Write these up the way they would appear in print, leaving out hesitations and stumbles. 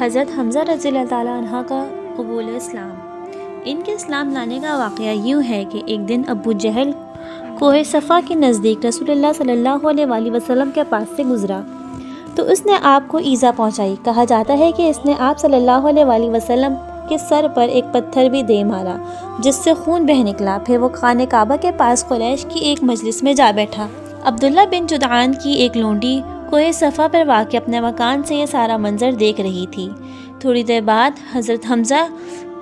حضرت حمزہ رضی اللہ تعالیٰ عنہ کا قبول اسلام۔ ان کے اسلام لانے کا واقعہ یوں ہے کہ ایک دن ابو جہل کوہ صفا کے نزدیک رسول اللہ صلی اللہ علیہ وآلہ وسلم کے پاس سے گزرا تو اس نے آپ کو ایذا پہنچائی۔ کہا جاتا ہے کہ اس نے آپ صلی اللہ علیہ وآلہ وسلم کے سر پر ایک پتھر بھی دے مارا جس سے خون بہہ نکلا۔ پھر وہ خانہ کعبہ کے پاس قریش کی ایک مجلس میں جا بیٹھا۔ عبداللہ بن جدعان کی ایک لونڈی کوہ صفا پر واقع اپنے مکان سے یہ سارا منظر دیکھ رہی تھی۔ تھوڑی دیر بعد حضرت حمزہ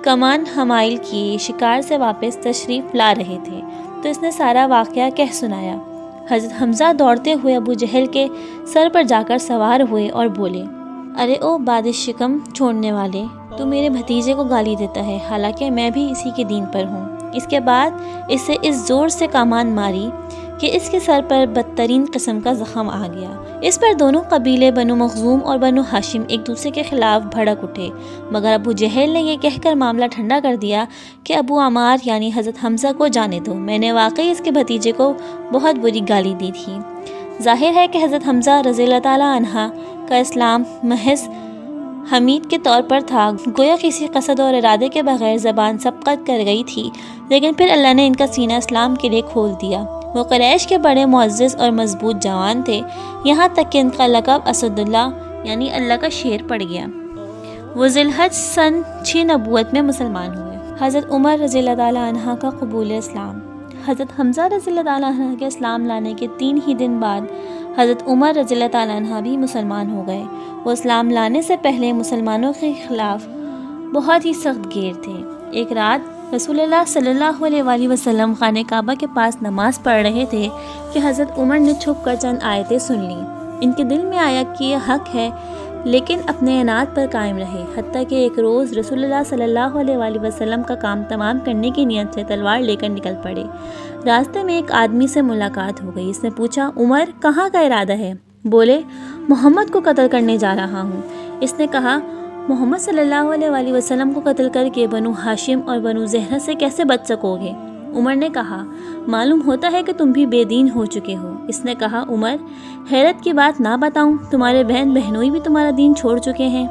کمان حمائل کی شکار سے واپس تشریف لا رہے تھے تو اس نے سارا واقعہ کہہ سنایا۔ حضرت حمزہ دوڑتے ہوئے ابو جہل کے سر پر جا کر سوار ہوئے اور بولے، ارے او باد شکم چھوڑنے والے، تو میرے بھتیجے کو گالی دیتا ہے، حالانکہ میں بھی اسی کے دین پر ہوں۔ اس کے بعد اسے اس زور سے کمان ماری کہ اس کے سر پر بدترین قسم کا زخم آ گیا۔ اس پر دونوں قبیلے بنو مخزوم اور بنو ہاشم ایک دوسرے کے خلاف بھڑک اٹھے، مگر ابو جہل نے یہ کہہ کر معاملہ ٹھنڈا کر دیا کہ ابو عمار یعنی حضرت حمزہ کو جانے دو، میں نے واقعی اس کے بھتیجے کو بہت بری گالی دی تھی۔ ظاہر ہے کہ حضرت حمزہ رضی اللہ تعالیٰ عنہ کا اسلام محض حمید کے طور پر تھا، گویا کسی قصد اور ارادے کے بغیر زبان سبقت کر گئی تھی، لیکن پھر اللہ نے ان کا سینہ اسلام کے لیے کھول دیا۔ وہ قریش کے بڑے معزز اور مضبوط جوان تھے، یہاں تک کہ ان کا لقب اسد اللہ یعنی اللہ کا شیر پڑ گیا۔ وہ ذی الحج سن 6 نبوت میں مسلمان ہوئے۔ حضرت عمر رضی اللہ تعالیٰ عنہ کا قبول اسلام۔ حضرت حمزہ رضی اللہ تعالیٰ عنہ کے اسلام لانے کے 3 ہی دن بعد حضرت عمر رضی اللہ تعالیٰ عنہ بھی مسلمان ہو گئے۔ وہ اسلام لانے سے پہلے مسلمانوں کے خلاف بہت ہی سخت گیر تھے۔ ایک رات رسول اللہ صلی اللہ علیہ وآلہ وسلم خانہ کعبہ کے پاس نماز پڑھ رہے تھے کہ حضرت عمر نے چھپ کر چند آیتیں سن لیں۔ ان کے دل میں آیا کہ یہ حق ہے، لیکن اپنے عناد پر قائم رہے، حتیٰ کہ ایک روز رسول اللہ صلی اللہ علیہ وآلہ وسلم کا کام تمام کرنے کی نیت سے تلوار لے کر نکل پڑے۔ راستے میں ایک آدمی سے ملاقات ہو گئی۔ اس نے پوچھا، عمر کہاں کا ارادہ ہے؟ بولے، محمد کو قتل کرنے جا رہا ہوں۔ اس نے کہا، محمد صلی اللہ علیہ وآلہ وسلم کو قتل کر کے بنو ہاشم اور بنو زہرہ سے کیسے بچ سکو گے؟ عمر نے کہا، معلوم ہوتا ہے کہ تم بھی بے دین ہو چکے ہو۔ اس نے کہا، عمر حیرت کی بات نہ بتاؤں، تمہارے بہن بہنوئی بھی تمہارا دین چھوڑ چکے ہیں۔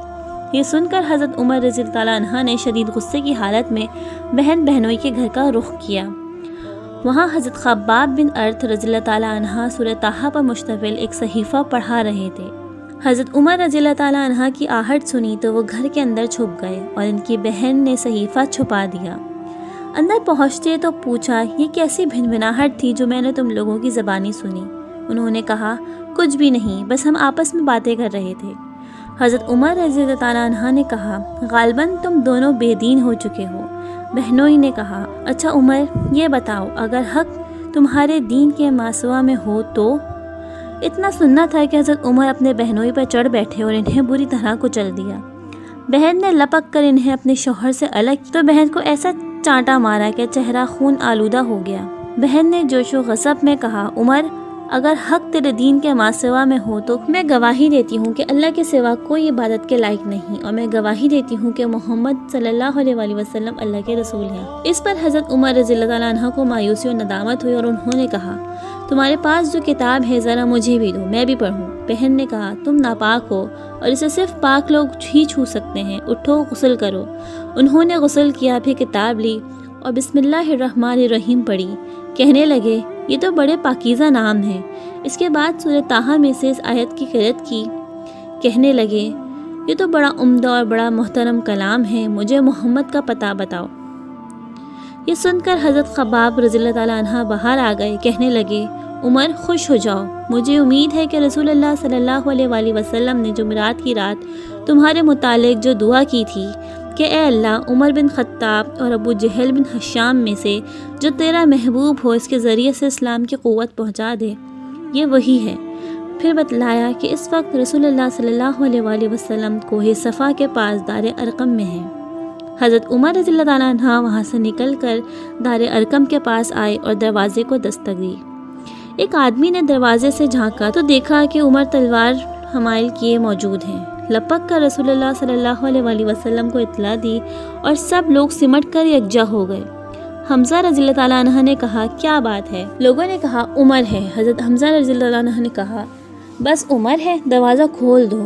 یہ سن کر حضرت عمر رضی اللہ تعالیٰ عنہ نے شدید غصے کی حالت میں بہن بہنوئی کے گھر کا رخ کیا۔ وہاں حضرت خباب بن ارت رضی اللہ تعالیٰ عنہ سورہ طٰہٰ پر مشتمل ایک صحیفہ پڑھا رہے تھے۔ حضرت عمر رضی اللہ تعالیٰ عنہ کی آہٹ سنی تو وہ گھر کے اندر چھپ گئے اور ان کی بہن نے صحیفہ چھپا دیا۔ اندر پہنچتے تو پوچھا، یہ کیسی بھنبھناہٹ تھی جو میں نے تم لوگوں کی زبانی سنی؟ انہوں نے کہا، کچھ بھی نہیں، بس ہم آپس میں باتیں کر رہے تھے۔ حضرت عمر رضی اللہ تعالیٰ عنہ نے کہا، غالباً تم دونوں بے دین ہو چکے ہو۔ بہنوئی نے کہا، اچھا عمر یہ بتاؤ، اگر حق تمہارے دین کے ماسوا میں ہو تو؟ اتنا سننا تھا کہ حضرت عمر اپنے بہنوئی پر چڑھ بیٹھے اور انہیں بری طرح کچل دیا۔ بہن نے لپک کر انہیں اپنے شوہر سے الگ تو بہن کو ایسا چانٹا مارا کہ چہرہ خون آلودہ ہو گیا۔ بہن نے جوش و غضب میں کہا، عمر اگر حق تیرے دین کے ماسوا میں ہو تو میں گواہی دیتی ہوں کہ اللہ کے سوا کوئی عبادت کے لائق نہیں، اور میں گواہی دیتی ہوں کہ محمد صلی اللہ علیہ وآلہ وسلم اللہ کے رسول ہیں۔ اس پر حضرت عمر رضی اللہ تعالیٰ عنہ کو مایوسی اور ندامت ہوئی اور انہوں نے کہا، تمہارے پاس جو کتاب ہے ذرا مجھے بھی دو، میں بھی پڑھوں۔ بہن نے کہا، تم ناپاک ہو اور اسے صرف پاک لوگ ہی چھو سکتے ہیں، اٹھو غسل کرو۔ انہوں نے غسل کیا، پھر کتاب لی اور بسم اللہ الرحمن الرحیم پڑھی۔ کہنے لگے، یہ تو بڑے پاکیزہ نام ہیں۔ اس کے بعد سورہ طٰہٰ میں سے اس آیت کی قرأت کی۔ کہنے لگے، یہ تو بڑا عمدہ اور بڑا محترم کلام ہے، مجھے محمد کا پتہ بتاؤ۔ یہ سن کر حضرت خباب رضی اللہ تعالیٰ عنہ باہر آ گئے۔ کہنے لگے، عمر خوش ہو جاؤ، مجھے امید ہے کہ رسول اللہ صلی اللہ علیہ وآلہ وسلم نے جمعرات کی رات تمہارے متعلق جو دعا کی تھی کہ اے اللہ، عمر بن خطاب اور ابو جہل بن ہشام میں سے جو تیرا محبوب ہو اس کے ذریعے سے اسلام کی قوت پہنچا دے، یہ وہی ہے۔ پھر بتلایا کہ اس وقت رسول اللہ صلی اللہ علیہ وآلہ وسلم کوہ صفا کے پاس دار ارقم میں ہیں۔ حضرت عمر رضی اللہ تعالیٰ عنہ وہاں سے نکل کر دار ارقم کے پاس آئے اور دروازے کو دستک دی۔ ایک آدمی نے دروازے سے جھانکا تو دیکھا کہ عمر تلوار حمائل کیے موجود ہیں۔ لپک کر رسول اللہ صلی اللہ علیہ وآلہ وسلم کو اطلاع دی اور سب لوگ سمٹ کر یکجا ہو گئے۔ حمزہ رضی اللہ تعالیٰ عنہ نے کہا، کیا بات ہے؟ لوگوں نے کہا، عمر ہے۔ حضرت حمزہ رضی اللہ عنہ نے کہا، بس عمر ہے، دروازہ کھول دو۔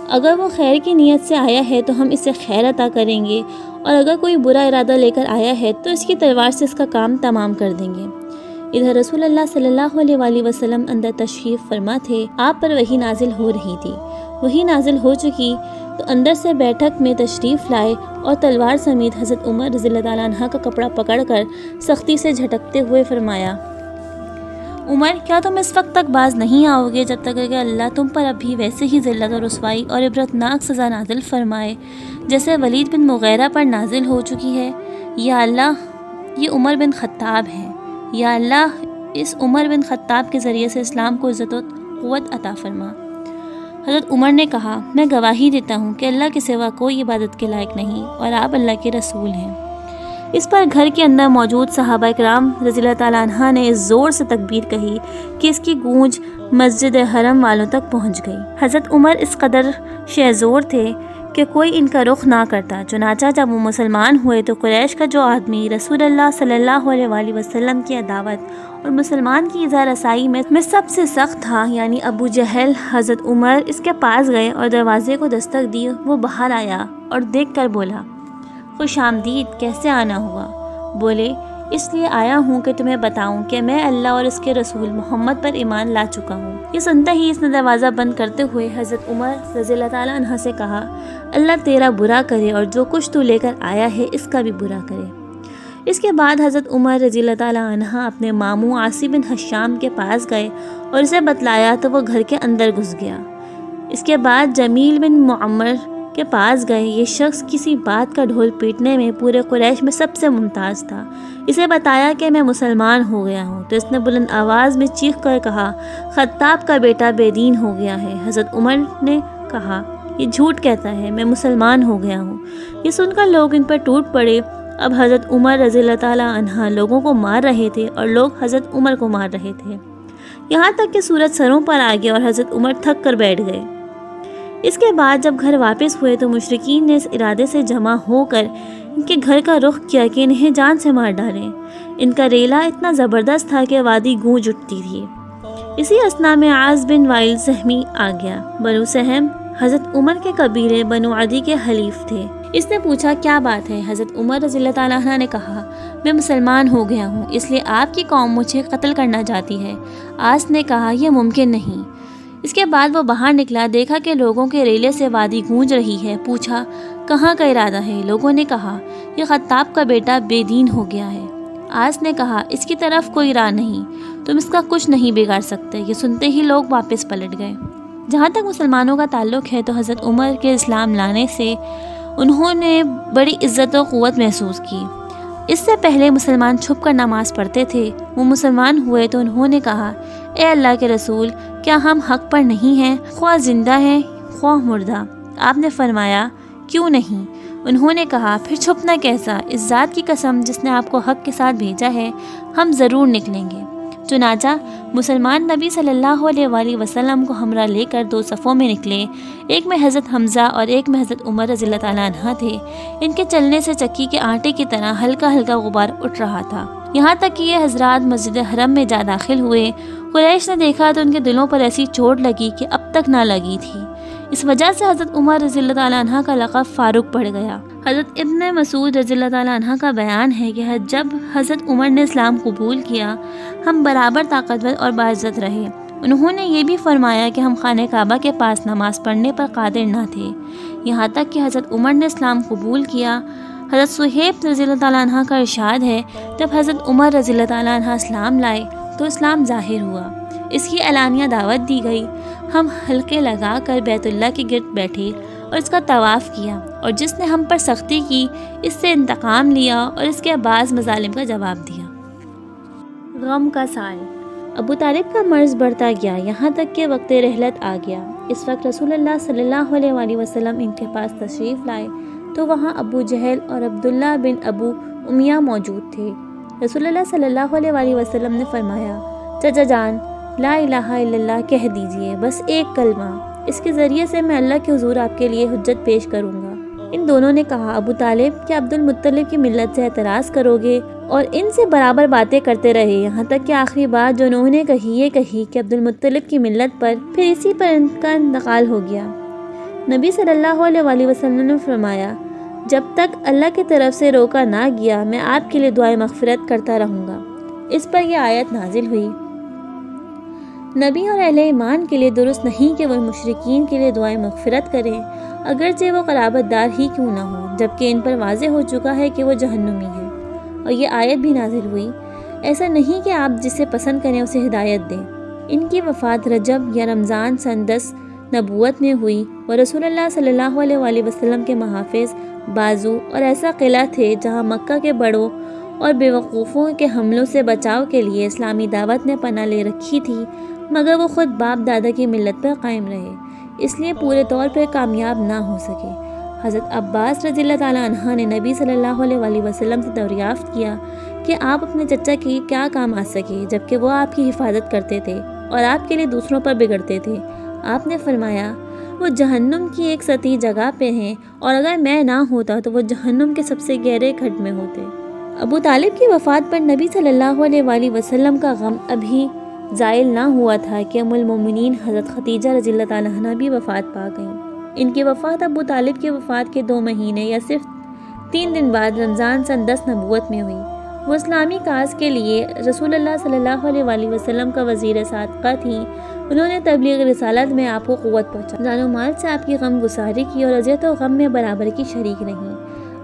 اگر وہ خیر کی نیت سے آیا ہے تو ہم اسے خیر عطا کریں گے، اور اگر کوئی برا ارادہ لے کر آیا ہے تو اس کی تلوار سے اس کا کام تمام کر دیں گے۔ ادھر رسول اللہ صلی اللہ علیہ وآلہ وسلم اندر تشریف فرما تھے۔ آپ پر وحی نازل ہو رہی تھی۔ وحی نازل ہو چکی تو اندر سے بیٹھک میں تشریف لائے اور تلوار سمیت حضرت عمر رضی اللہ تعالیٰ عنہ کا کپڑا پکڑ کر سختی سے جھٹکتے ہوئے فرمایا، عمر، کیا تم اس وقت تک باز نہیں آؤ گے جب تک کہ اللہ تم پر اب بھی ویسے ہی ذلت اور رسوائی اور عبرتناک سزا نازل فرمائے جیسے ولید بن مغیرہ پر نازل ہو چکی ہے؟ یا اللہ، یہ عمر بن خطاب ہے۔ یا اللہ، اس عمر بن خطاب کے ذریعے سے اسلام کو عزت و قوت عطا فرما۔ حضرت عمر نے کہا، میں گواہی دیتا ہوں کہ اللہ کے سوا کوئی عبادت کے لائق نہیں اور آپ اللہ کے رسول ہیں۔ اس پر گھر کے اندر موجود صحابہ کرام رضی اللہ تعالیٰ عنہ نے زور سے تکبیر کہی کہ اس کی گونج مسجد حرم والوں تک پہنچ گئی۔ حضرت عمر اس قدر شہزور تھے کہ کوئی ان کا رخ نہ کرتا۔ چنانچہ جب وہ مسلمان ہوئے تو قریش کا جو آدمی رسول اللہ صلی اللہ علیہ وآلہ وسلم کی عداوت اور مسلمان کی اظہار رسائی میں سب سے سخت تھا، یعنی ابو جہل، حضرت عمر اس کے پاس گئے اور دروازے کو دستک دی۔ وہ باہر آیا اور دیکھ کر بولا، خوش آمدید، کیسے آنا ہوا؟ بولے، اس لیے آیا ہوں کہ تمہیں بتاؤں کہ میں اللہ اور اس کے رسول محمد پر ایمان لا چکا ہوں۔ یہ سنتے ہی اس نے دروازہ بند کرتے ہوئے حضرت عمر رضی اللہ تعالیٰ عنہ سے کہا، اللہ تیرا برا کرے اور جو کچھ تو لے کر آیا ہے اس کا بھی برا کرے۔ اس کے بعد حضرت عمر رضی اللہ تعالیٰ عنہ اپنے ماموں عاصی بن حشام کے پاس گئے اور اسے بتلایا تو وہ گھر کے اندر گھس گیا۔ اس کے بعد جمیل بن معمر کے پاس گئے۔ یہ شخص کسی بات کا ڈھول پیٹنے میں پورے قریش میں سب سے ممتاز تھا۔ اسے بتایا کہ میں مسلمان ہو گیا ہوں تو اس نے بلند آواز میں چیخ کر کہا، خطاب کا بیٹا بے دین ہو گیا ہے۔ حضرت عمر نے کہا، یہ جھوٹ کہتا ہے، میں مسلمان ہو گیا ہوں۔ یہ سن کر لوگ ان پر ٹوٹ پڑے۔ اب حضرت عمر رضی اللہ تعالیٰ عنہ لوگوں کو مار رہے تھے اور لوگ حضرت عمر کو مار رہے تھے، یہاں تک کہ سورج سروں پر آ گیا اور حضرت عمر تھک کر بیٹھ گئے۔ اس کے بعد جب گھر واپس ہوئے تو مشرکین نے اس ارادے سے جمع ہو کر ان کے گھر کا رخ کیا کہ انہیں جان سے مار ڈالیں۔ ان کا ریلا اتنا زبردست تھا کہ وادی گونج اٹھتی تھی۔ اسی اثنا میں عاص بن وائل سہمی آ گیا۔ بنو سہم حضرت عمر کے قبیلے بنو عدی کے حلیف تھے۔ اس نے پوچھا، کیا بات ہے؟ حضرت عمر رضی اللہ تعالیٰ عنہ نے کہا، میں مسلمان ہو گیا ہوں، اس لیے آپ کی قوم مجھے قتل کرنا چاہتی ہے۔ عاص نے کہا، یہ ممکن نہیں۔ اس کے بعد وہ باہر نکلا، دیکھا کہ لوگوں کے ریلے سے وادی گونج رہی ہے۔ پوچھا، کہاں کا ارادہ ہے؟ لوگوں نے کہا، یہ خطاب کا بیٹا بے دین ہو گیا ہے۔ عاص نے کہا، اس کی طرف کوئی راہ نہیں، تم اس کا کچھ نہیں بگاڑ سکتے۔ یہ سنتے ہی لوگ واپس پلٹ گئے۔ جہاں تک مسلمانوں کا تعلق ہے تو حضرت عمر کے اسلام لانے سے انہوں نے بڑی عزت و قوت محسوس کی۔ اس سے پہلے مسلمان چھپ کر نماز پڑھتے تھے۔ وہ مسلمان ہوئے تو انہوں نے کہا، اے اللہ کے رسول، کیا ہم حق پر نہیں ہیں، خواہ زندہ ہیں خواہ مردہ؟ آپ نے فرمایا، کیوں نہیں؟ انہوں نے کہا، پھر چھپنا کیسا؟ اس ذات کی قسم جس نے آپ کو حق کے ساتھ بھیجا ہے، ہم ضرور نکلیں گے۔ چنانچہ مسلمان نبی صلی اللہ علیہ وآلہ وسلم کو ہمراہ لے کر دو صفوں میں نکلے، ایک میں حضرت حمزہ اور ایک میں حضرت عمر رضی اللہ تعالیٰ عنہ تھے۔ ان کے چلنے سے چکی کے آٹے کی طرح ہلکا ہلکا غبار اٹھ رہا تھا، یہاں تک کہ یہ حضرات مسجد حرم میں جا داخل ہوئے۔ قریش نے دیکھا تو ان کے دلوں پر ایسی چوٹ لگی کہ اب تک نہ لگی تھی۔ اس وجہ سے حضرت عمر رضی اللہ تعالیٰ عنہ کا لقب فاروق پڑ گیا۔ حضرت ابن مسعود رضی اللہ تعالیٰ عنہ کا بیان ہے کہ جب حضرت عمر نے اسلام قبول کیا، ہم برابر طاقتور اور باعزت رہے۔ انہوں نے یہ بھی فرمایا کہ ہم خانہ کعبہ کے پاس نماز پڑھنے پر قادر نہ تھے، یہاں تک کہ حضرت عمر نے اسلام قبول کیا۔ حضرت صہیب رضی اللہ تعالیٰ عنہ کا ارشاد ہے، جب حضرت عمر رضی اللہ تعالیٰ عنہ اسلام لائے تو اسلام ظاہر ہوا، اس کی اعلانیہ دعوت دی گئی۔ ہم حلقے لگا کر بیت اللہ کے گرد بیٹھے اور اس کا طواف کیا، اور جس نے ہم پر سختی کی اس سے انتقام لیا اور اس کے بعض مظالم کا جواب دیا۔ غم کا سال۔ ابو طالب کا مرض بڑھتا گیا، یہاں تک کہ وقت رحلت آ گیا۔ اس وقت رسول اللہ صلی اللہ علیہ وآلہ وسلم ان کے پاس تشریف لائے تو وہاں ابو جہل اور عبداللہ بن ابو امیہ موجود تھے۔ رسول اللہ صلی اللہ علیہ وآلہ وسلم نے فرمایا، چچا جان، لا الہ الا اللہ کہہ دیجئے، بس ایک کلمہ، اس کے ذریعے سے میں اللہ کے حضور آپ کے لیے حجت پیش کروں گا۔ ان دونوں نے کہا، ابو طالب، کیا عبد المطلب کی ملت سے اعتراض کرو گے؟ اور ان سے برابر باتیں کرتے رہے، یہاں تک کہ آخری بات جو انہوں نے کہی یہ کہی کہ عبد المطلب کی ملت پر، پھر اسی پر ان کا انتقال ہو گیا۔ نبی صلی اللہ علیہ وسلم نے فرمایا، جب تک اللہ کی طرف سے روکا نہ گیا میں آپ کے لیے دعائے مغفرت کرتا رہوں گا۔ اس پر یہ آیت نازل ہوئی۔ نبی اور اہل ایمان کے لیے درست نہیں کہ وہ مشرکین کے لیے دعائے مغفرت کریں، اگرچہ وہ قرابت دار ہی کیوں نہ ہو، جبکہ ان پر واضح ہو چکا ہے کہ وہ جہنمی ہے۔ اور یہ آیت بھی نازل ہوئی، ایسا نہیں کہ آپ جسے پسند کریں اسے ہدایت دیں۔ ان کی وفات رجب یا رمضان سن 10 نبوت میں ہوئی، اور رسول اللہ صلی اللہ علیہ وسلم کے محافظ بازو اور ایسا قلعہ تھے جہاں مکہ کے بڑوں اور بیوقوفوں کے حملوں سے بچاؤ کے لیے اسلامی دعوت نے پناہ لے رکھی تھی، مگر وہ خود باپ دادا کی ملت پر قائم رہے، اس لیے پورے طور پر کامیاب نہ ہو سکے۔ حضرت عباس رضی اللہ تعالیٰ عنہ نے نبی صلی اللہ علیہ وسلم سے دریافت کیا کہ آپ اپنے چچا کی کیا کام آ سکے، جبکہ وہ آپ کی حفاظت کرتے تھے اور آپ کے لیے دوسروں پر بگڑتے تھے۔ آپ نے فرمایا، وہ جہنم کی ایک سطحی جگہ پہ ہیں، اور اگر میں نہ ہوتا تو وہ جہنم کے سب سے گہرے کھڈ میں ہوتے۔ ابو طالب کی وفات پر نبی صلی اللہ علیہ وسلم کا غم ابھی زائل نہ ہوا تھا کہ ام المومنین حضرت خدیجہ رضی اللہ تعالیٰ عنہ بھی وفات پا گئیں۔ ان کی وفات ابو طالب کی وفات کے 2 مہینے یا صرف 3 دن بعد رمضان سن 10 نبوت میں ہوئی۔ وہ اسلامی کاز کے لیے رسول اللہ صلی اللہ علیہ وسلم کا وزیر صادقہ تھیں۔ انہوں نے تبلیغ رسالت میں آپ کو قوت پہنچا، جان و مال سے آپ کی غم گساری کی اور اذیت و غم میں برابر کی شریک رہیں۔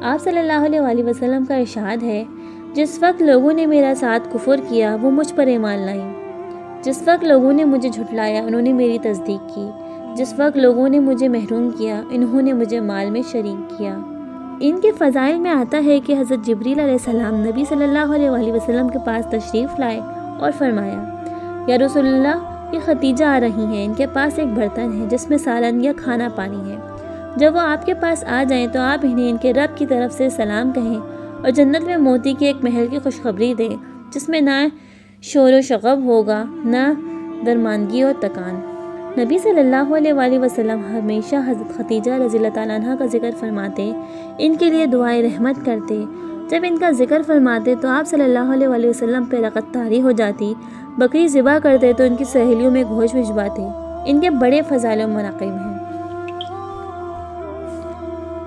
آپ صلی اللہ علیہ وسلم کا ارشاد ہے، جس وقت لوگوں نے میرا ساتھ کفر کیا وہ مجھ پر ایمان لائیں، جس وقت لوگوں نے مجھے جھٹلایا انہوں نے میری تصدیق کی، جس وقت لوگوں نے مجھے محروم کیا انہوں نے مجھے مال میں شریک کیا۔ ان کے فضائل میں آتا ہے کہ حضرت جبریل علیہ السلام نبی صلی اللہ علیہ وسلم کے پاس تشریف لائے اور فرمایا، یا رسول اللہ، یہ خدیجہ آ رہی ہیں، ان کے پاس ایک برتن ہے جس میں سالن یا کھانا پانی ہے، جب وہ آپ کے پاس آ جائیں تو آپ انہیں ان کے رب کی طرف سے سلام کہیں اور جنت میں موتی کے ایک محل کی خوشخبری دیں جس میں نہ شور و شغب ہوگا نہ درماندگی اور تکان۔ نبی صلی اللہ علیہ وسلم ہمیشہ حضرت خدیجہ رضی اللہ تعالیٰ عنہ کا ذکر فرماتے، ان کے لیے دعائے رحمت کرتے۔ جب ان کا ذکر فرماتے تو آپ صلی اللہ علیہ وسلم پہ رغبت طاری ہو جاتی، بکری ذبح کرتے تو ان کی سہیلیوں میں گوشت بھجواتے۔ ان کے بڑے فضائل و مناقب ہیں۔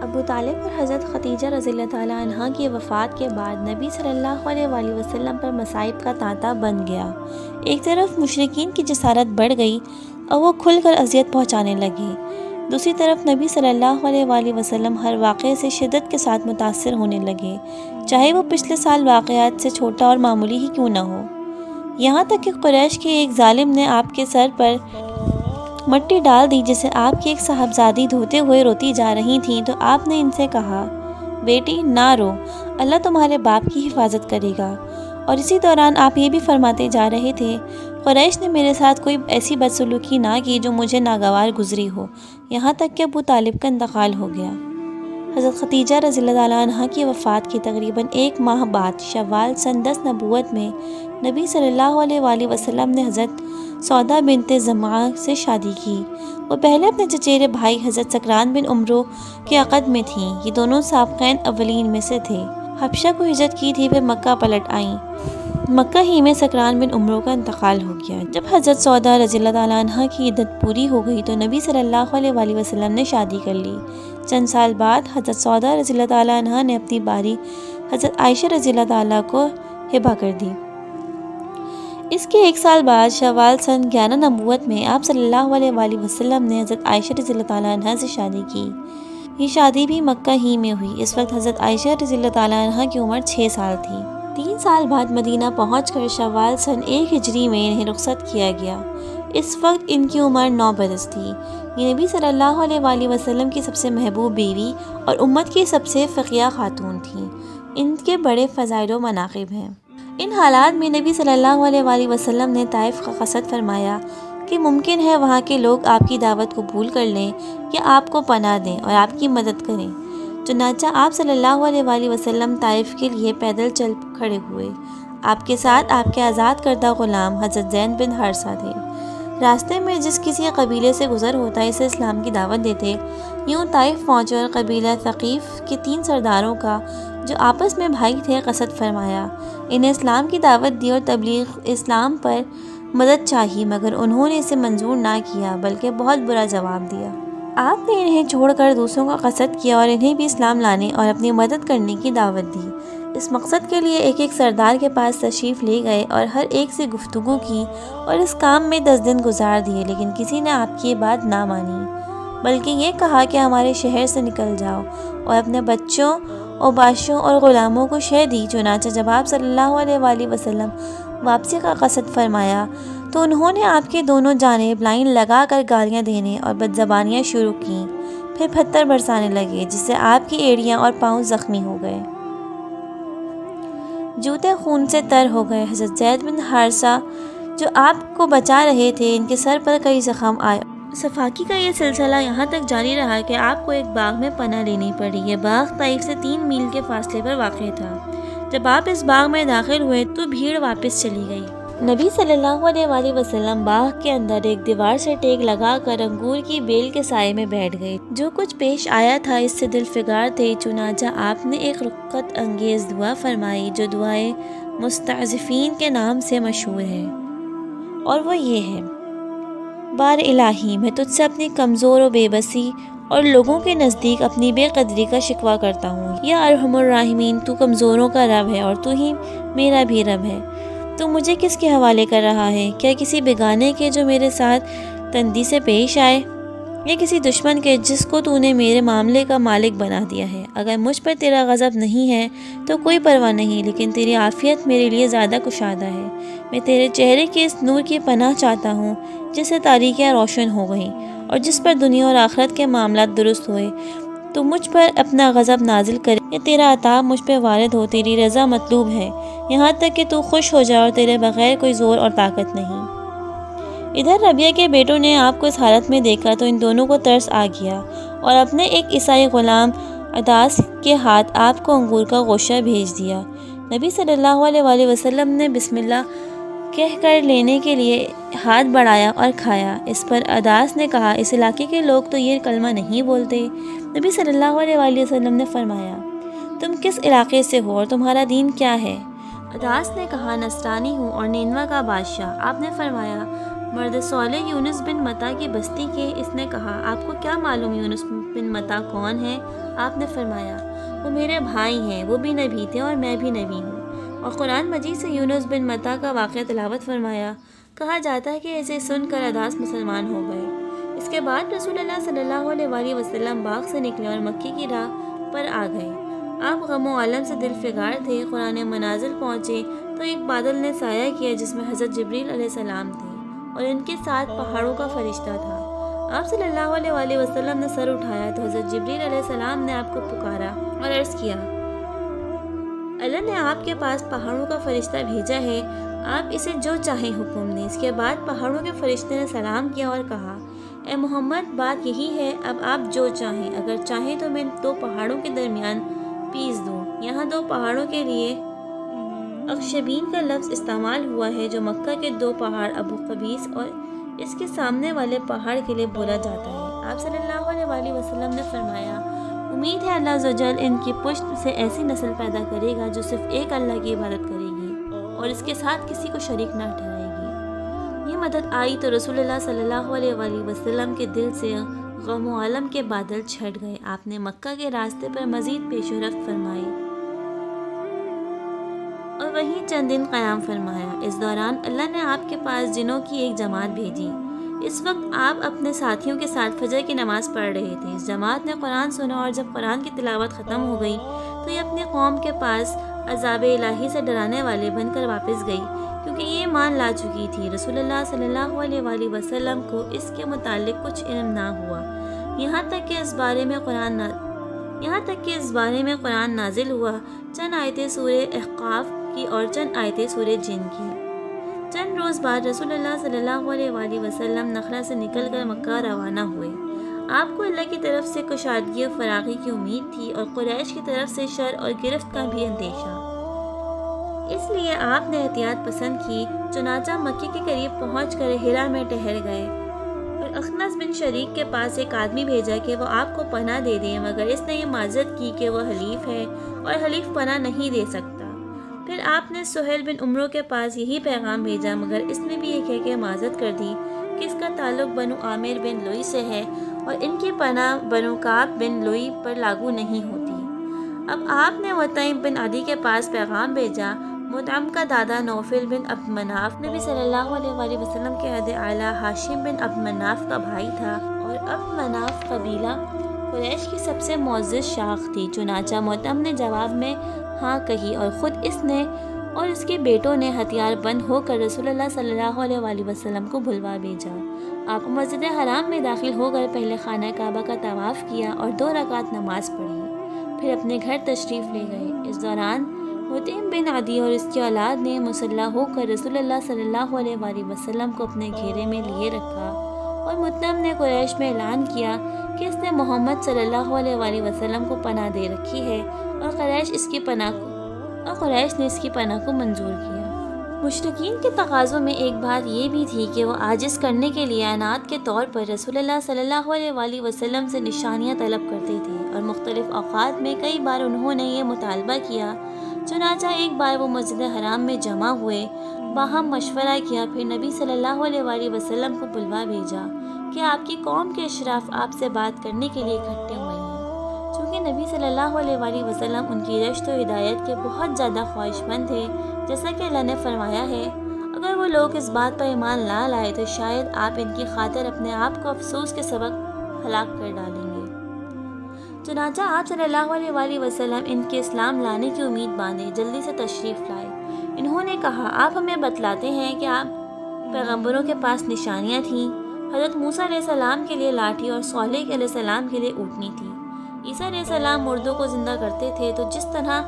ابو طالب اور حضرت خدیجہ رضی اللہ تعالیٰ عنہ کی وفات کے بعد نبی صلی اللہ علیہ وسلم پر مصائب کا تانتا بن گیا۔ ایک طرف مشرکین کی جسارت بڑھ گئی اور وہ کھل کر اذیت پہنچانے لگے، دوسری طرف نبی صلی اللہ علیہ وسلم ہر واقعے سے شدت کے ساتھ متاثر ہونے لگے، چاہے وہ پچھلے سال واقعات سے چھوٹا اور معمولی ہی کیوں نہ ہو۔ یہاں تک کہ قریش کے ایک ظالم نے آپ کے سر پر مٹی ڈال دی جسے آپ کی ایک صاحبزادی دھوتے ہوئے روتی جا رہی تھیں، تو آپ نے ان سے کہا، بیٹی نہ رو، اللہ تمہارے باپ کی حفاظت کرے گا۔ اور اسی دوران آپ یہ بھی فرماتے جا رہے تھے، قریش نے میرے ساتھ کوئی ایسی بدسلوکی نہ کی جو مجھے ناگوار گزری ہو، یہاں تک کہ ابو طالب کا انتقال ہو گیا۔ حضرت خدیجہ رضی اللہ تعالیٰ عنہ کی وفات کے تقریباً 1 ماہ بعد شوال سن 10 نبوت میں نبی صلی اللہ علیہ وسلم نے حضرت سودا بنت زمعہ سے شادی کی۔ وہ پہلے اپنے چچیرے بھائی حضرت سکران بن عمرو کے عقد میں تھیں۔ یہ دونوں سابقین اولین میں سے تھے، حبشہ کو ہجرت کی تھی، پھر مکہ پلٹ آئیں۔ مکہ ہی میں سکران بن عمرو کا انتقال ہو گیا۔ جب حضرت سودا رضی اللہ تعالیٰ عنہ کی عدت پوری ہو گئی تو نبی صلی اللہ علیہ وسلم نے شادی کر لی۔ چند سال بعد حضرت سودا رضی اللہ تعالیٰ عنہ نے اپنی باری حضرت عائشہ رضی اللہ تعالیٰ کو ہبہ کر دی۔ اس کے 1 سال بعد شوال سن 11 نبوت میں آپ صلی اللہ علیہ وسلم نے حضرت عائشہ رضی اللہ تعالیٰ عنہ سے شادی کی۔ یہ شادی بھی مکہ ہی میں ہوئی۔ اس وقت حضرت عائشہ رضی اللہ تعالیٰ عنہ کی عمر 6 سال تھی۔ 3 سال بعد مدینہ پہنچ کر شوال سن 1 ہجری میں انہیں رخصت کیا گیا۔ اس وقت ان کی عمر 9 برس تھی۔ یہ نبی صلی اللہ علیہ وسلم کی سب سے محبوب بیوی اور امت کی سب سے فقیہ خاتون تھیں۔ ان کے بڑے فضائل و مناقب ہیں۔ ان حالات میں نبی صلی اللہ علیہ وسلم نے طائف کا قصد فرمایا کہ ممکن ہے وہاں کے لوگ آپ کی دعوت قبول کر لیں یا آپ کو پناہ دیں اور آپ کی مدد کریں۔ چنانچہ آپ صلی اللہ علیہ وسلم طائف کے لیے پیدل چل کھڑے ہوئے۔ آپ کے ساتھ آپ کے آزاد کردہ غلام حضرت زید بن حارثہ تھے۔ راستے میں جس کسی قبیلے سے گزر ہوتا اسے اسلام کی دعوت دیتے۔ یوں طائف پہنچے اور قبیلہ ثقیف کے 3 سرداروں کا جو آپس میں بھائی تھے قصد فرمایا۔ انہیں اسلام کی دعوت دی اور تبلیغ اسلام پر مدد چاہی، مگر انہوں نے اسے منظور نہ کیا بلکہ بہت برا جواب دیا۔ آپ نے انہیں چھوڑ کر دوسروں کا قصد کیا اور انہیں بھی اسلام لانے اور اپنی مدد کرنے کی دعوت دی۔ اس مقصد کے لیے ایک ایک سردار کے پاس تشریف لے گئے اور ہر ایک سے گفتگو کی اور اس کام میں 10 دن گزار دیے، لیکن کسی نے آپ کی بات نہ مانی، بلکہ یہ کہا کہ ہمارے شہر سے نکل جاؤ، اور اپنے بچوں اوباشوں اور غلاموں کو شہ دی۔ چنانچہ جب آپ صلی اللہ علیہ وآلہ وسلم واپسی کا قصد فرمایا تو انہوں نے آپ کے دونوں جانب لائن لگا کر گالیاں دینے اور بدزبانیاں شروع کیں، پھر پتھر برسانے لگے، جس سے آپ کی ایڑیاں اور پاؤں زخمی ہو گئے، جوتے خون سے تر ہو گئے۔ حضرت زید بن حارثہ جو آپ کو بچا رہے تھے، ان کے سر پر کئی زخم آئے۔ صفاقی کا یہ سلسلہ یہاں تک جاری رہا کہ آپ کو ایک باغ میں پناہ لینی پڑی۔ یہ باغ طائف سے 3 میل کے فاصلے پر واقع تھا۔ جب آپ اس باغ میں داخل ہوئے تو بھیڑ واپس چلی گئی۔ نبی صلی اللہ علیہ وآلہ وسلم باغ کے اندر ایک دیوار سے ٹیک لگا کر انگور کی بیل کے سائے میں بیٹھ گئے۔ جو کچھ پیش آیا تھا اس سے دل فگار تھے، چنانچہ آپ نے ایک رقت انگیز دعا فرمائی جو دعائے مستضعفین کے نام سے مشہور ہے، اور وہ یہ ہے: بار الہی، میں تجھ سے اپنی کمزور و بے بسی اور لوگوں کے نزدیک اپنی بے قدری کا شکوہ کرتا ہوں۔ یا ارحم الراحمین، تو کمزوروں کا رب ہے اور تو ہی میرا بھی رب ہے۔ تو مجھے کس کے حوالے کر رہا ہے؟ کیا کسی بیگانے کے جو میرے ساتھ تندی سے پیش آئے، یا کسی دشمن کے جس کو تو نے میرے معاملے کا مالک بنا دیا ہے؟ اگر مجھ پر تیرا غضب نہیں ہے تو کوئی پرواہ نہیں، لیکن تیری عافیت میرے لیے زیادہ کشادہ ہے۔ میں تیرے چہرے کے اس نور کی پناہ چاہتا ہوں جس سے تاریکیاں روشن ہو گئیں اور جس پر دنیا اور آخرت کے معاملات درست ہوئے۔ تو مجھ پر اپنا غضب نازل کرے یا تیرا عطاب مجھ پہ وارد ہو، تیری رضا مطلوب ہے، یہاں تک کہ تو خوش ہو جائے، اور تیرے بغیر کوئی زور اور طاقت نہیں۔ ادھر ربیہ کے بیٹوں نے آپ کو اس حالت میں دیکھا تو ان دونوں کو ترس آ گیا، اور اپنے ایک عیسائی غلام عداس کے ہاتھ آپ کو انگور کا گوشہ بھیج دیا۔ نبی صلی اللہ علیہ وآلہ وسلم نے بسم اللہ کہہ کر لینے کے لیے ہاتھ بڑھایا اور کھایا۔ اس پر عداس نے کہا، اس علاقے کے لوگ تو یہ کلمہ نہیں بولتے۔ نبی صلی اللہ علیہ وآلہ وسلم نے فرمایا، تم کس علاقے سے ہو اور تمہارا دین کیا ہے؟ عداس نے کہا، نصرانی ہوں اور نینوا کا بادشاہ۔ آپ نے فرمایا، مرد صالح یونس بن متا کی بستی کے؟ اس نے کہا، آپ کو کیا معلوم یونس بن متا کون ہے؟ آپ نے فرمایا، وہ میرے بھائی ہیں، وہ بھی نبی تھے اور میں بھی نبی ہوں۔ اور قرآن مجید سے یونس بن متا کا واقعہ تلاوت فرمایا۔ کہا جاتا ہے کہ اسے سن کر عداس مسلمان ہو گئے۔ اس کے بعد رسول اللہ صلی اللہ علیہ وآلہ وسلم باغ سے نکلے اور مکے کی راہ پر آ گئے۔ آپ غم و عالم سے دل فگار تھے۔ قرآن منازل پہنچے تو ایک بادل نے سایہ کیا جس میں حضرت جبریل علیہ السلام تھے اور ان کے ساتھ پہاڑوں کا فرشتہ تھا۔ آپ صلی اللہ علیہ وآلہ وسلم نے سر اٹھایا تو حضرت جبریل علیہ السلام نے آپ کو پکارا اور عرض کیا، اللہ نے آپ کے پاس پہاڑوں کا فرشتہ بھیجا ہے، آپ اسے جو چاہیں حکم دیں۔ اس کے بعد پہاڑوں کے فرشتے نے سلام کیا اور کہا، اے محمد، بات یہی ہے، اب آپ جو چاہیں، اگر چاہیں تو میں 2 پہاڑوں کے درمیان پیس دوں۔ یہاں 2 پہاڑوں کے لیے اخشبین کا لفظ استعمال ہوا ہے جو مکہ کے 2 پہاڑ ابو قبیس اور اس کے سامنے والے پہاڑ کے لیے بولا جاتا ہے۔ آپ صلی اللہ علیہ وآلہ وسلم نے فرمایا، امید ہے اللہ عزوجل ان کی پشت سے ایسی نسل پیدا کرے گا جو صرف ایک اللہ کی عبادت کرے گی اور اس کے ساتھ کسی کو شریک نہ ٹھہرائے گی۔ یہ مدد آئی تو رسول اللہ صلی اللہ علیہ وآلہ وسلم کے دل سے غم و عالم کے بادل چھٹ گئے۔ آپ نے مکہ کے راستے پر مزید پیش و رفت فرمائی اور وہیں چند دن قیام فرمایا۔ اس دوران اللہ نے آپ کے پاس جنوں کی ایک جماعت بھیجی۔ اس وقت آپ اپنے ساتھیوں کے ساتھ فجر کی نماز پڑھ رہے تھے۔ اس جماعت نے قرآن سنا اور جب قرآن کی تلاوت ختم ہو گئی تو یہ اپنی قوم کے پاس عذاب الہی سے ڈرانے والے بن کر واپس گئی، کیونکہ یہ ایمان لا چکی تھی۔ رسول اللہ صلی اللہ علیہ وآلہ وسلم کو اس کے متعلق کچھ علم نہ ہوا، یہاں تک کہ اس بارے میں قرآن نازل ہوا، چند آیتیں سورہ احقاف کی اور چند آیتیں سورہ جن کی۔ چند روز بعد رسول اللہ صلی اللہ علیہ وآلہ وسلم نخلا سے نکل کر مکہ روانہ ہوئے۔ آپ کو اللہ کی طرف سے کشادگی و فراغی کی امید تھی اور قریش کی طرف سے شر اور گرفت کا بھی اندیشہ، اس لیے آپ نے احتیاط پسند کی۔ چنانچہ مکے کے قریب پہنچ کر ہرا میں ٹھہر گئے اور اخنس بن شریک کے پاس ایک آدمی بھیجا کہ وہ آپ کو پناہ دے دے، مگر اس نے یہ معذرت کی کہ وہ حلیف ہے اور حلیف پناہ نہیں دے سکتا۔ پھر آپ نے سہیل بن عمرو کے پاس یہی پیغام بھیجا، مگر اس نے بھی یہ کہہ کے معذرت کر دی کہ اس کا تعلق بنو عامر بن لوئی سے ہے اور ان کی پناہ بنو کعب بن لوئی پر لاگو نہیں ہوتی۔ اب آپ نے مطعم بن عدی کے پاس پیغام بھیجا۔ مطعم کا دادا نوفل بن عبد مناف نبی صلی اللہ علیہ وآلہ وسلم کے عہد اعلیٰ ہاشم بن عبد مناف کا بھائی تھا، اور عبد مناف قبیلہ قریش کی سب سے معزز شاخ تھی۔ چنانچہ مطعم نے جواب میں ہاں کہی، اور خود اس نے اور اس کے بیٹوں نے ہتھیار بند ہو کر رسول اللہ صلی اللہ علیہ وآلہ وسلم کو بلوا بھیجا۔ آپ مسجد حرام میں داخل ہو کر پہلے خانہ کعبہ کا طواف کیا اور 2 رکعت نماز پڑھی، پھر اپنے گھر تشریف لے گئے۔ اس دوران مطعم بن عدی اور اس کی اولاد نے مسلح ہو کر رسول اللہ صلی اللہ علیہ وآلہ وسلم کو اپنے گھیرے میں لیے رکھا، اور مطعم نے قریش میں اعلان کیا کہ اس نے محمد صلی اللہ علیہ وآلہ وسلم کو پناہ دے رکھی ہے، اور قریش نے اس کی پناہ کو منظور کیا۔ مشرکین کے تقاضوں میں ایک بات یہ بھی تھی کہ وہ عاجز کرنے کے لیے عنایت کے طور پر رسول اللہ صلی اللہ علیہ وآلہ وسلم سے نشانیاں طلب کرتے تھے، اور مختلف اوقات میں کئی بار انہوں نے یہ مطالبہ کیا۔ چنانچہ ایک بار وہ مسجد حرام میں جمع ہوئے، باہم مشورہ کیا، پھر نبی صلی اللہ علیہ وآلہ وسلم کو بلوا بھیجا کہ آپ کی قوم کے اشراف آپ سے بات کرنے کے لیے اکٹھے ہوئے ہیں۔ چونکہ نبی صلی اللہ علیہ وآلہ وسلم ان کی رشد و ہدایت کے بہت زیادہ خواہش مند تھے، جیسا کہ اللہ نے فرمایا ہے، اگر وہ لوگ اس بات پر ایمان نہ لائے تو شاید آپ ان کی خاطر اپنے آپ کو افسوس کے سبق ہلاک کر ڈالیں گے۔ چنانچہ آپ صلی اللہ علیہ وآلہ وسلم ان کے اسلام لانے کی امید باندھے جلدی سے تشریف لائے۔ انہوں نے کہا، آپ ہمیں بتلاتے ہیں کہ آپ پیغمبروں کے پاس نشانیاں تھیں۔ حضرت موسیٰ علیہ السلام کے لیے لاٹھی اور صالح علیہ السلام کے لیے اونٹنی تھی۔ عیسیٰ علیہ السلام مردوں کو زندہ کرتے تھے، تو جس طرح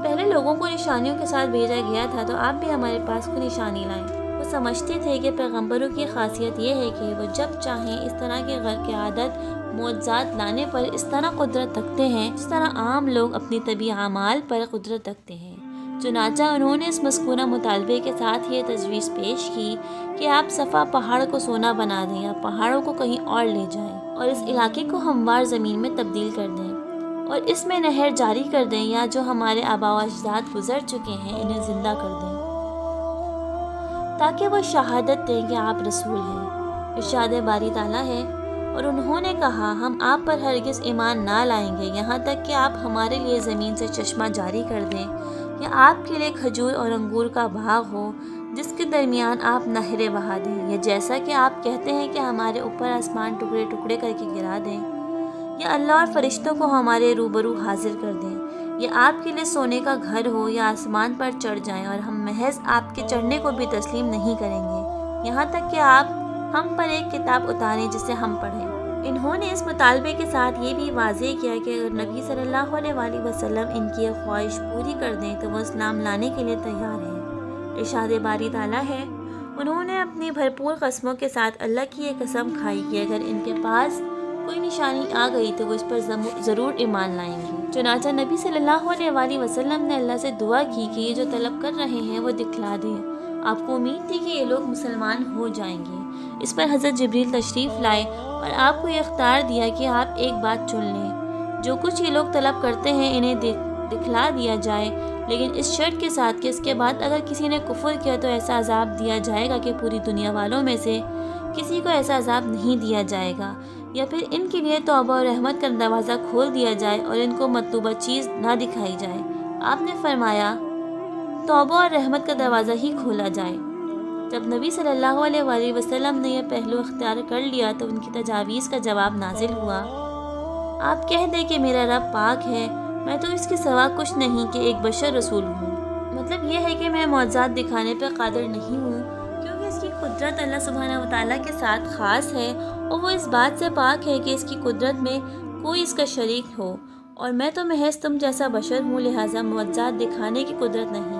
پہلے لوگوں کو نشانیوں کے ساتھ بھیجا گیا تھا تو آپ بھی ہمارے پاس کوئی نشانی لائیں۔ وہ سمجھتے تھے کہ پیغمبروں کی خاصیت یہ ہے کہ وہ جب چاہیں اس طرح کے غرق عادت معجزات لانے پر اس طرح قدرت رکھتے ہیں جس طرح عام لوگ اپنی طبعی اعمال پر قدرت رکھتے ہیں۔ چنانچہ انہوں نے اس مذکورہ مطالبے کے ساتھ یہ تجویز پیش کی کہ آپ صفا پہاڑ کو سونا بنا دیں یا پہاڑوں کو کہیں اور لے جائیں اور اس علاقے کو ہموار زمین میں تبدیل کر دیں اور اس میں نہر جاری کر دیں، یا جو ہمارے آباء و اجداد گزر چکے ہیں انہیں زندہ کر دیں، تاکہ وہ شہادت دیں کہ آپ رسول ہیں۔ ارشاد باری تعالیٰ ہے، اور انہوں نے کہا، ہم آپ پر ہرگز ایمان نہ لائیں گے یہاں تک کہ آپ ہمارے لیے زمین سے چشمہ جاری کر دیں، یا آپ کے لیے کھجور اور انگور کا باغ ہو جس کے درمیان آپ نہریں بہا دیں، یا جیسا کہ آپ کہتے ہیں کہ ہمارے اوپر آسمان ٹکڑے ٹکڑے کر کے گرا دیں، یا اللہ اور فرشتوں کو ہمارے روبرو حاضر کر دیں، یا آپ کے لیے سونے کا گھر ہو یا آسمان پر چڑھ جائیں اور ہم محض آپ کے چڑھنے کو بھی تسلیم نہیں کریں گے یہاں تک کہ آپ ہم پر ایک کتاب اتاریں جسے ہم پڑھیں۔ انہوں نے اس مطالبے کے ساتھ یہ بھی واضح کیا کہ اگر نبی صلی اللہ علیہ وآلہ وسلم ان کی یہ خواہش پوری کر دیں تو وہ اسلام لانے کے لیے تیار ہیں۔ ارشاد باری تعالیٰ ہے، انہوں نے اپنی بھرپور قسموں کے ساتھ اللہ کی یہ قسم کھائی کہ اگر ان کے پاس کوئی نشانی آ گئی تو وہ اس پر ضرور ایمان لائیں گے۔ چنانچہ نبی صلی اللہ علیہ وآلہ وسلم نے اللہ سے دعا کی کہ یہ جو طلب کر رہے ہیں وہ دکھلا دیں۔ آپ کو امید تھی کہ یہ لوگ مسلمان ہو جائیں گے۔ اس پر حضرت جبریل تشریف لائے اور آپ کو یہ اختیار دیا کہ آپ ایک بات چن لیں، جو کچھ یہ لوگ طلب کرتے ہیں انہیں دکھلا دیا جائے، لیکن اس شرط کے ساتھ کہ اس کے بعد اگر کسی نے کفر کیا تو ایسا عذاب دیا جائے گا کہ پوری دنیا والوں میں سے کسی کو ایسا عذاب نہیں دیا جائے گا، یا پھر ان کے لیے توبہ اور رحمت کا دروازہ کھول دیا جائے اور ان کو مطلوبہ چیز نہ دکھائی جائے۔ آپ نے فرمایا، توبہ اور رحمت کا دروازہ ہی کھولا جائے۔ جب نبی صلی اللہ علیہ وآلہ وسلم نے یہ پہلو اختیار کر لیا تو ان کی تجاویز کا جواب نازل ہوا، آپ کہہ دیں کہ میرا رب پاک ہے، میں تو اس کے سوا کچھ نہیں کہ ایک بشر رسول ہوں۔ مطلب یہ ہے کہ میں معجزات دکھانے پر قادر نہیں ہوں، کیونکہ اس کی قدرت اللہ سبحانہ و تعالیٰ کے ساتھ خاص ہے اور وہ اس بات سے پاک ہے کہ اس کی قدرت میں کوئی اس کا شریک ہو، اور میں تو محض تم جیسا بشر ہوں، لہٰذا معجزات دکھانے کی قدرت نہیں۔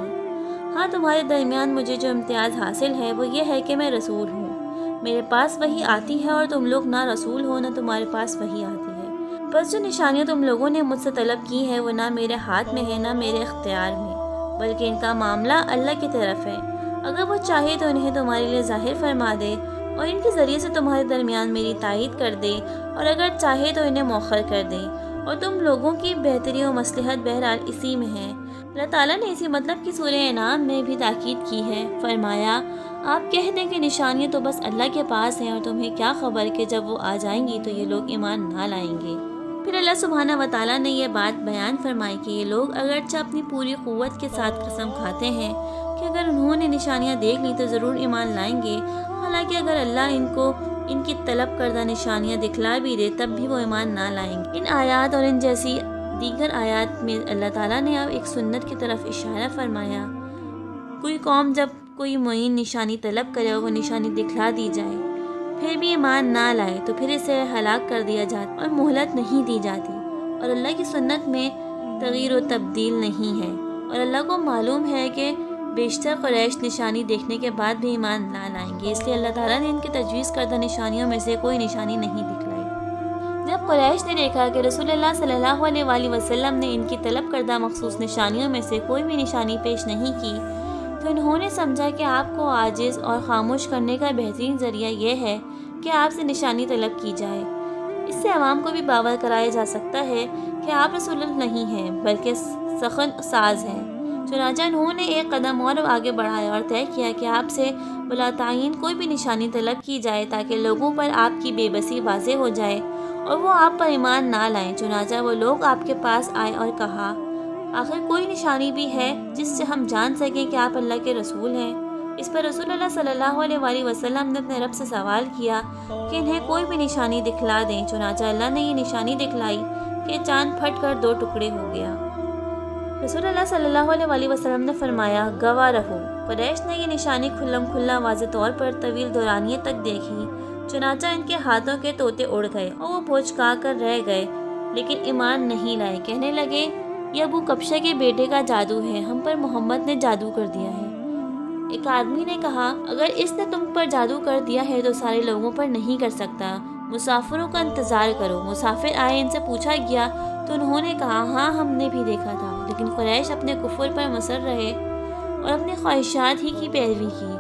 ہاں، تمہارے درمیان مجھے جو امتیاز حاصل ہے وہ یہ ہے کہ میں رسول ہوں، میرے پاس وحی آتی ہے، اور تم لوگ نہ رسول ہو نہ تمہارے پاس وحی آتی ہے۔ بس جو نشانیاں تم لوگوں نے مجھ سے طلب کی ہیں وہ نہ میرے ہاتھ میں ہے نہ میرے اختیار میں، بلکہ ان کا معاملہ اللہ کی طرف ہے۔ اگر وہ چاہے تو انہیں تمہارے لیے ظاہر فرما دے اور ان کے ذریعے سے تمہارے درمیان میری تائید کر دے، اور اگر چاہے تو انہیں مؤخر کر دے، اور تم لوگوں کی بہتری و مصلحت بہرحال اسی میں ہے۔ اللہ تعالیٰ نے اسی مطلب کی سورہ انعام میں بھی تاکید کی ہے، فرمایا، آپ کہہ دیں کہ نشانیاں تو بس اللہ کے پاس ہیں، اور تمہیں کیا خبر کہ جب وہ آ جائیں گی تو یہ لوگ ایمان نہ لائیں گے۔ پھر اللہ سبحانہ و تعالیٰ نے یہ بات بیان فرمائی کہ یہ لوگ اگرچہ اپنی پوری قوت کے ساتھ قسم کھاتے ہیں کہ اگر انہوں نے نشانیاں دیکھ لی تو ضرور ایمان لائیں گے، حالانکہ اگر اللہ ان کو ان کی طلب کردہ نشانیاں دکھلا بھی دے تب بھی وہ ایمان نہ لائیں گے۔ ان آیات اور ان جیسی دیگر آیات میں اللہ تعالیٰ نے اب ایک سنت کی طرف اشارہ فرمایا۔ کوئی قوم جب کوئی معین نشانی طلب کرے اور وہ نشانی دکھلا دی جائے پھر بھی ایمان نہ لائے تو پھر اسے ہلاک کر دیا جاتا اور مہلت نہیں دی جاتی، اور اللہ کی سنت میں تغییر و تبدیل نہیں ہے، اور اللہ کو معلوم ہے کہ بیشتر قریش نشانی دیکھنے کے بعد بھی ایمان نہ لائیں گے، اس لیے اللہ تعالیٰ نے ان کی تجویز کردہ نشانیوں میں سے کوئی نشانی نہیں دکھلائی۔ جب قریش نے دیکھا کہ رسول اللہ صلی اللہ علیہ وآلہ وسلم نے ان کی طلب کردہ مخصوص نشانیوں میں سے کوئی بھی نشانی پیش نہیں کی تو انہوں نے سمجھا کہ آپ کو عاجز اور خاموش کرنے کا بہترین ذریعہ یہ ہے کہ آپ سے نشانی طلب کی جائے۔ اس سے عوام کو بھی باور کرایا جا سکتا ہے کہ آپ رسول اللہ نہیں ہیں بلکہ سخن ساز ہیں۔ چنانچہ انہوں نے ایک قدم اور آگے بڑھایا اور طے کیا کہ آپ سے بلا تعین کوئی بھی نشانی طلب کی جائے تاکہ لوگوں پر آپ کی بے بسی واضح ہو جائے اور وہ آپ پر ایمان نہ لائیں۔ چنانچہ وہ لوگ آپ کے پاس آئے اور کہا، آخر کوئی نشانی بھی ہے جس سے ہم جان سکیں کہ آپ اللہ کے رسول ہیں؟ اس پر رسول اللہ صلی اللہ علیہ وآلہ وسلم نے اپنے رب سے سوال کیا کہ انہیں کوئی بھی نشانی دکھلا دیں۔ چنانچہ اللہ نے یہ نشانی دکھلائی کہ چاند پھٹ کر دو ٹکڑے ہو گیا۔ رسول اللہ صلی اللہ علیہ وآلہ وسلم نے فرمایا، گواہ رہو۔ قریش نے یہ نشانی کھلم کھلا واضح طور پر طویل دورانیے تک دیکھی، چنانچہ ان کے ہاتھوں کے طوطے اڑ گئے اور وہ بھوچکا کر رہ گئے لیکن ایمان نہیں لائے۔ کہنے لگے، یہ ابو کبشہ کے بیٹے کا جادو ہے، ہم پر محمد نے جادو کر دیا ہے۔ ایک آدمی نے کہا، اگر اس نے تم پر جادو کر دیا ہے تو سارے لوگوں پر نہیں کر سکتا، مسافروں کا انتظار کرو۔ مسافر آئے، ان سے پوچھا گیا تو انہوں نے کہا، ہاں ہم نے بھی دیکھا تھا، لیکن قریش اپنے کفر پر مصر رہے اور اپنی خواہشات ہی کی پیروی کی۔